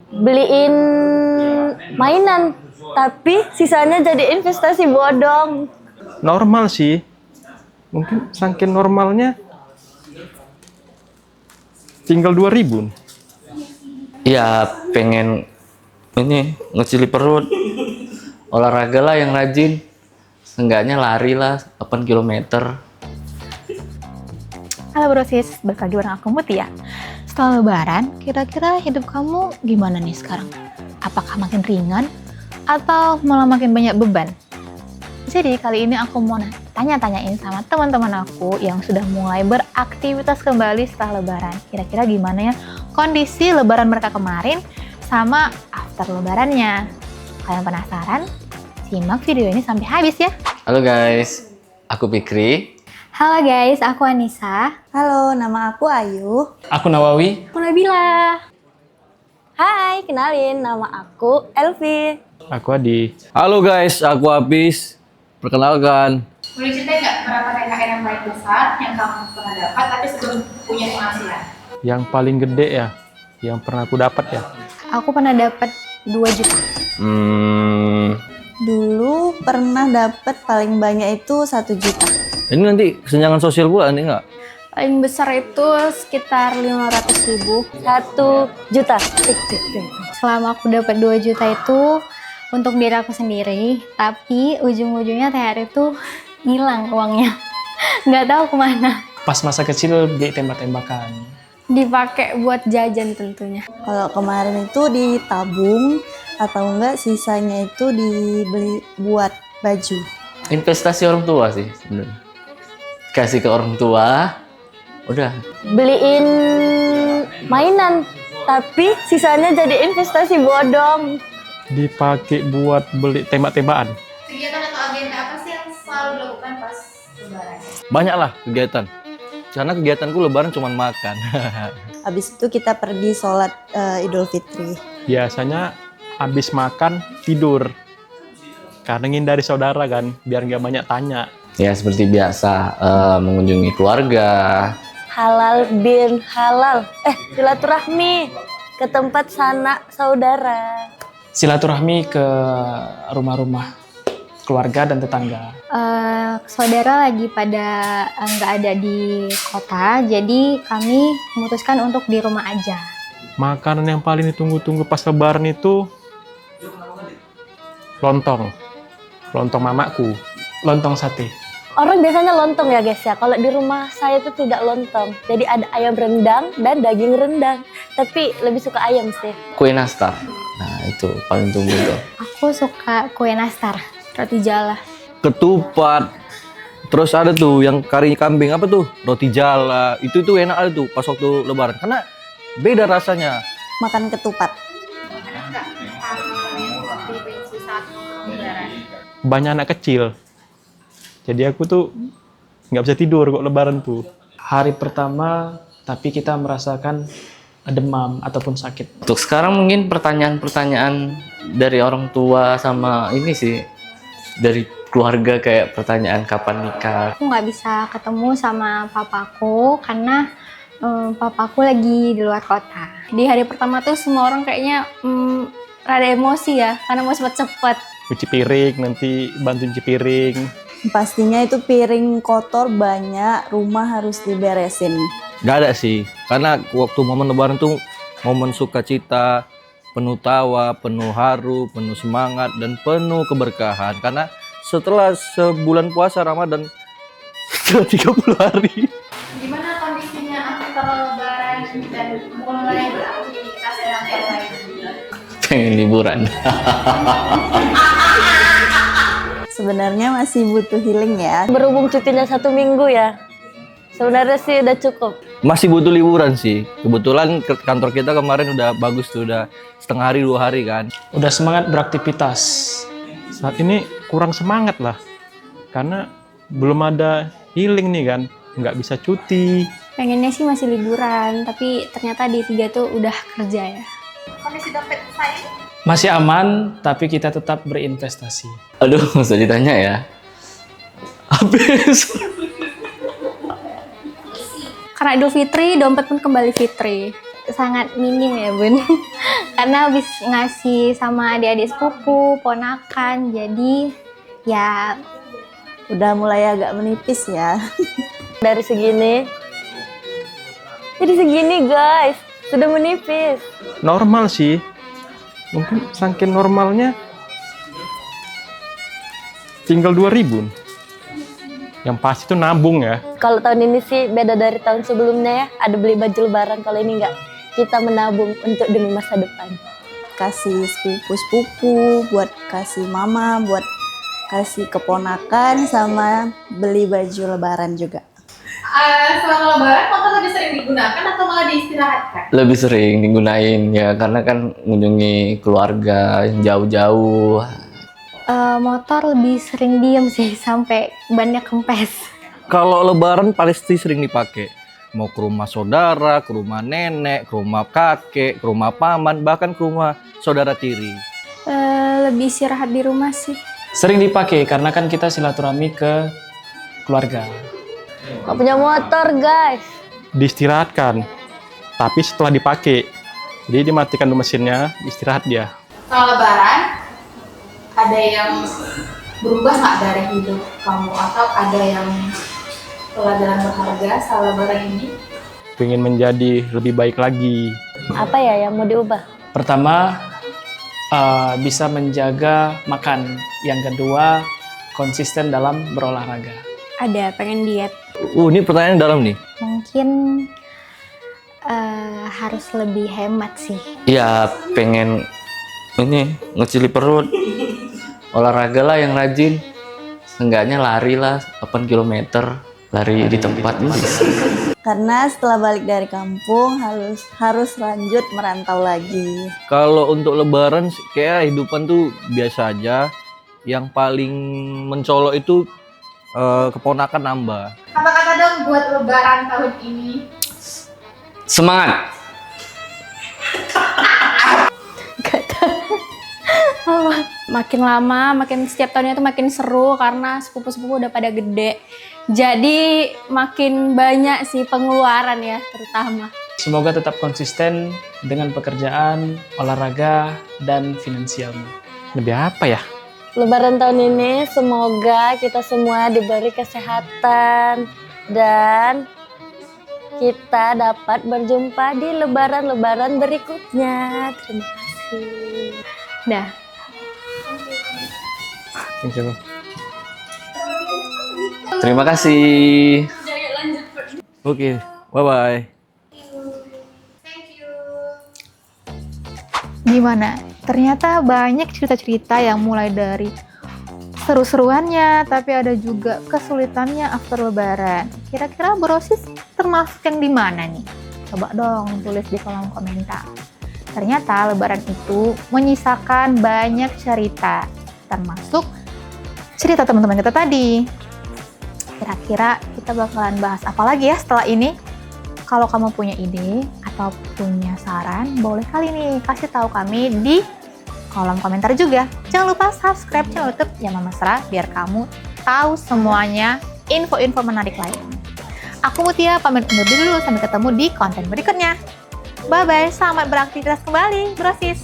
beliin mainan, tapi sisanya jadi investasi bodong. Normal sih. Mungkin saking normalnya tinggal 2.000. Ya pengen ini ngecili perut. Olahraga lah yang rajin. Seenggaknya lari lah 8 km. Halo brosis, balik lagi bareng aku Mutia. Setelah lebaran, kira-kira hidup kamu gimana nih sekarang? Apakah makin ringan atau malah makin banyak beban? Jadi kali ini aku mau tanya-tanyain sama teman-teman aku yang sudah mulai beraktivitas kembali setelah lebaran. Kira-kira gimana ya kondisi lebaran mereka kemarin sama after lebarannya. Kalian penasaran? Simak video ini sampai habis ya. Halo guys, aku Fikri. Halo guys, aku Anissa. Halo, nama aku Ayu. Aku Nawawi. Aku Nabila. Hai, kenalin, nama aku Elvi. Aku Adi. Halo guys, aku Apis. Perkenalkan. Boleh ceritain nggak berapa TKR yang paling besar yang kamu pernah dapat tapi sebelum punya penghasilan? Yang paling gede ya, yang pernah aku dapat ya. Aku pernah dapat 2 juta. Dulu pernah dapat paling banyak itu 1 juta. Ini nanti kesenjangan sosial pula nih nggak? Paling besar itu sekitar 500.000. 1 juta. Selama aku dapat 2 juta itu untuk diri aku sendiri, tapi ujung-ujungnya THR itu hilang uangnya. Nggak tahu kemana. Pas masa kecil beli tembak-tembakan. Dipakai buat jajan tentunya. Kalau kemarin itu ditabung atau enggak sisanya itu dibeli buat baju. Investasi orang tua sih sebenarnya. Kasih ke orang tua, udah. Beliin mainan, tapi sisanya jadi investasi bodong. Dipakai buat beli tembak-tembakan. Kegiatan atau agenda apa sih yang selalu dilakukan pas lebaran? Banyak lah kegiatan. Karena kegiatanku lebaran cuma makan. Habis itu kita pergi sholat Idul Fitri. Biasanya habis makan tidur. Karena ngindari saudara kan, biar nggak banyak tanya. Ya seperti biasa, mengunjungi keluarga. Halal bin halal. Silaturahmi ke tempat sanak saudara. Silaturahmi ke rumah-rumah keluarga dan tetangga. Saudara lagi pada nggak ada di kota, jadi kami memutuskan untuk di rumah aja. Makanan yang paling ditunggu-tunggu pas lebaran itu lontong. Lontong mamaku. Lontong sate. Orang biasanya lontong ya guys ya. Kalau di rumah saya itu tidak lontong. Jadi ada ayam rendang dan daging rendang. Tapi lebih suka ayam sih. Kue nastar. Nah itu paling tunggu tuh. Aku suka kue nastar, roti jala. Ketupat. Terus ada tuh yang kari kambing apa tuh? Roti jala. Itu tuh enak ada tuh pas waktu lebaran. Karena beda rasanya. Makan ketupat. Banyak anak kecil. Jadi aku tuh nggak bisa tidur kok lebaran tuh. Hari pertama, tapi kita merasakan demam ataupun sakit. Untuk sekarang mungkin pertanyaan-pertanyaan dari orang tua sama ini sih. Dari keluarga kayak pertanyaan kapan nikah. Aku nggak bisa ketemu sama papaku karena papaku lagi di luar kota. Di hari pertama tuh semua orang kayaknya rada emosi ya, karena mau cepet-cepet. Cuci piring, nanti bantu cuci piring. Pastinya itu piring kotor banyak, rumah harus diberesin. Gak ada sih. Karena waktu momen lebaran tuh momen sukacita, penuh tawa, penuh haru, penuh semangat, dan penuh keberkahan. Karena setelah sebulan puasa Ramadan, setelah 30 hari. Gimana kondisinya after lebaran dan mulai beraktivitas dengan yang lain? Pengen liburan. Sebenarnya masih butuh healing ya. Berhubung cutinya 1 minggu ya. Sebenarnya sih udah cukup. Masih butuh liburan sih. Kebetulan kantor kita kemarin udah bagus tuh, udah setengah hari 2 hari kan. Udah semangat beraktivitas. Saat ini kurang semangat lah. Karena belum ada healing nih kan. Nggak bisa cuti. Pengennya sih masih liburan, tapi ternyata di 3 tuh udah kerja ya. Kondisi dompet saya Masih aman, tapi kita tetap berinvestasi. Aduh, nggak usah ditanya ya. Habis. Karena Idul Fitri, dompet pun kembali fitri. Sangat minim ya bun. Karena habis ngasih sama adik-adik sepupu, ponakan, jadi ya Udah mulai agak menipis ya. Dari segini. Jadi segini guys, sudah menipis. Normal sih. Mungkin saking normalnya tinggal 2.000. Yang pasti itu nabung ya. Kalau tahun ini sih beda dari tahun sebelumnya ya. Ada beli baju lebaran, kalau ini enggak. Kita menabung untuk demi masa depan. Kasih sepupu-sepupu, buat kasih mama, buat kasih keponakan, sama beli baju lebaran juga. selama lebaran motor lebih sering digunakan atau malah diistirahatkan? Lebih sering digunain ya, karena kan mengunjungi keluarga yang jauh-jauh. Motor lebih sering diem sih sampai bannya kempes. Kalau lebaran pasti sering dipakai. Mau ke rumah saudara, ke rumah nenek, ke rumah kakek, ke rumah paman, bahkan ke rumah saudara tiri. Lebih istirahat di rumah sih. Sering dipakai karena kan kita silaturahmi ke keluarga. Gak punya motor guys. Diistirahatkan. Tapi setelah dipakai. Jadi dimatikan dulu mesinnya, istirahat dia. Kalau lebaran ada yang berubah nggak dari hidup kamu atau ada yang pelajaran berharga saat lebaran ini? Pengen menjadi lebih baik lagi. Apa ya yang mau diubah? Pertama, bisa menjaga makan. Yang kedua, konsisten dalam berolahraga. Ada, pengen diet. Ini pertanyaan dalam nih. Mungkin harus lebih hemat sih. Ya pengen ini ngecili perut, olahraga lah yang rajin, seenggaknya lari lah 8 km, lari di tempat bisa. Karena setelah balik dari kampung harus lanjut merantau lagi. Kalau untuk lebaran kayak kehidupan tuh biasa aja. Yang paling mencolok itu keponakan nambah. Apa kata dong buat lebaran tahun ini? Semangat. Makin lama, makin setiap tahunnya itu makin seru karena sepupu-sepupu udah pada gede. Jadi makin banyak sih pengeluaran ya terutama. Semoga tetap konsisten dengan pekerjaan, olahraga, dan finansialmu. Lebih apa ya? Lebaran tahun ini semoga kita semua diberi kesehatan dan kita dapat berjumpa di lebaran-lebaran berikutnya. Terima kasih. Dah. Thank you. Terima kasih. Oke, bye-bye. Gimana? Ternyata banyak cerita-cerita yang mulai dari seru-seruannya, tapi ada juga kesulitannya after lebaran. Kira-kira Brosis termasuk yang di mana nih? Coba dong tulis di kolom komentar. Ternyata lebaran itu menyisakan banyak cerita, termasuk cerita teman-teman kita tadi. Kira-kira kita bakalan bahas apa lagi ya setelah ini? Kalau kamu punya ide atau punya saran, boleh kali nih kasih tahu kami di kolom komentar juga. Jangan lupa subscribe channel YouTube Yang Mesra biar kamu tahu semuanya info-info menarik lain. Aku Mutia pamit undur diri dulu, sampai ketemu di konten berikutnya. Bye-bye, selamat beraktivitas kembali, Brosis!